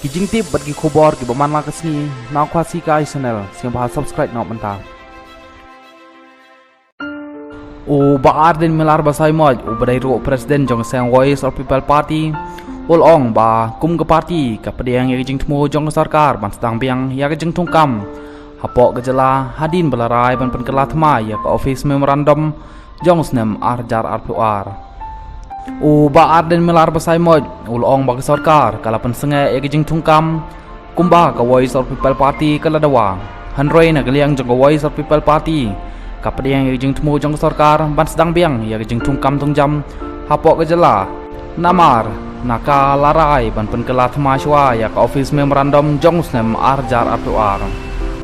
kijing tip bat ki khobor ki baman la kasni na khwasi kai channel sing ba subscribe na manta o ba arden melar basai moj o badai ro president jong sang voice of people party ol ong ba kum ke party ka pediang ya kijing thmo jong sarkar ban sedang biang ya kijing thungkam hapok gejala hadin belarai ban penkela thma ya ka office memorandum jong snem arjar rpr o ba arden melar basai moj ul ong ba sarkar kala pensenge ya kijing thungkam kumba ka voice of people party kala dawa hanroi na galiang jong voice of people party ka pediang ya kijing thmo jong sarkar ban sedang biang ya kijing thungkam tungjam hapok gejala namar naka larai ban penkela thma shwa ya ka office memorandum jong snem arjar rpr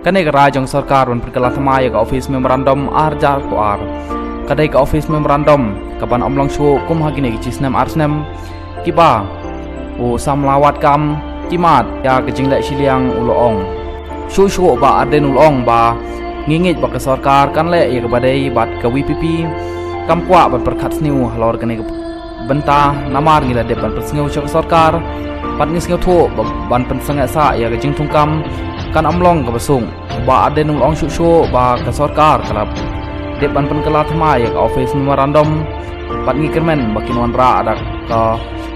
kane ka rajong sarkar ban penkela thma ya ka office memorandum arjar rpr kadai ka office memorandum kapan omlong shu kum hagine ki snem arsnem kiba o samlawat kam kimat ya kejing lek siliang ulong shu ba aden ulong ba ngingit ba ka sarkar kan lek ya ka badai bat ka wpp kampwa ban perkhat sniu halor kane benta namar ngila de ban persngeu chak sarkar pat ngisngeu tho ban pensanga sa ya kejing thungkam kan omlong ka basung ba aden ulong shu ba ka sarkar kalap de ban penkela thma ya ka office memorandum pat ngikirmen bakin wanra ada ka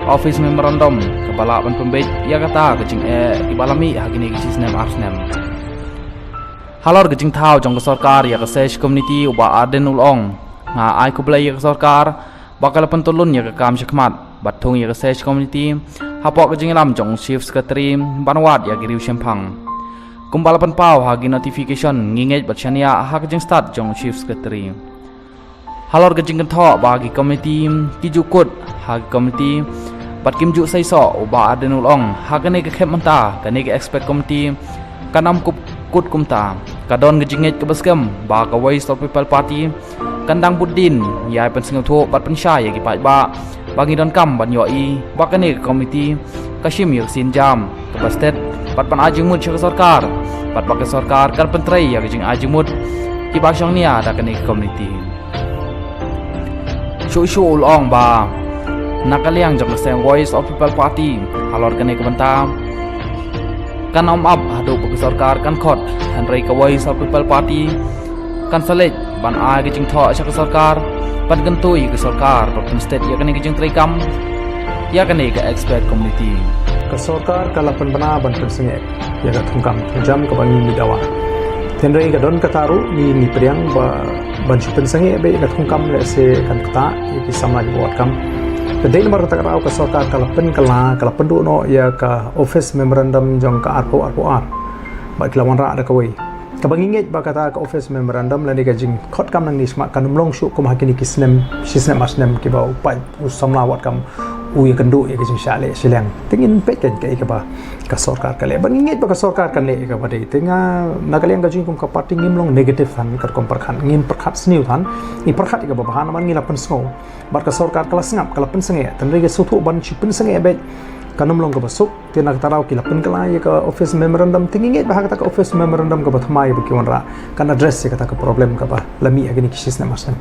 office memorandum ka bala ban pembet ya kata kejing ibalami hagini ki snem arsnem halor kejing thau jong ka sarkar ya ka sesh community uba aden ulong nga ai ku blai ya ka sarkar bakal pentulun ya ka kam shakmat bathung ya ka sesh community hapok kejing lam jong chief secretary banwat ya giriu shempang kumbalapan pau hagi notification nginget bachania ha kejing start jong chief secretary halor kejing kentho bagi committee kijukut hagi committee bat kimju saiso uba adenul ong hagane ke khep manta kane ke expect committee kanam kut kumta kadon kejinget ke baskem ba ka voice of people party kandang budin ya pensing tho bat pensha ya ki pai ba bagi don kam ban yo i ba kane ke committee kashim yak sin jam ke bastet pat pan ajimut chak sarkar pat ba ke sarkar kar pentrai ya kejing ajimut ki ba shang nia da kane ke committee shu ulong ba nakaliang jong sang voice of people party halor kane ke benta kan om up hadu ke sarkar kan khot hanrei ke voice of people party kan selek ban a ke jing tho chak sarkar pat gantui ke sarkar pat state ya kane ke jing trikam ya kane ke expert community ke sarkar kalapan bana ban pensenge ya ka thungkam jam ke bani midawa tenrei ka don kataru ni priang ba ban pensenge be ka thungkam le se kan kata ki samaj buat kam kedai nomor takarau ke sarkar kalapan du no ya ka office memorandum jong ka rpr ba kilawan ra ada kawai ka bangingit ba kata ka office memorandum lani ka jing khot kam nang nisma kan mlong shu kum hakini ki snem asnem ki ba upai usamla wat kam u ya kendu ya kijing shale silang tingin pet kan ka ba ka sarkar kale bangingit ba ka sarkar kan le ka ba dei tinga nagaliang ka jing kum ka party ngimlong negative han kar kom perkhan ngin perkhat sniu han ni perkhat ka ba bahan man ngila pen sngo bar ka sarkar kala sngap kala pen senge tanri ka suthu ban chi pen senge be kanumlong ka basuk tinak tarau ki lapen kala ya ka office memorandum tingingit ba ka office memorandum ka ba thmai ba ki wanra kan address ya ka problem ka ba lami agini kisis na masam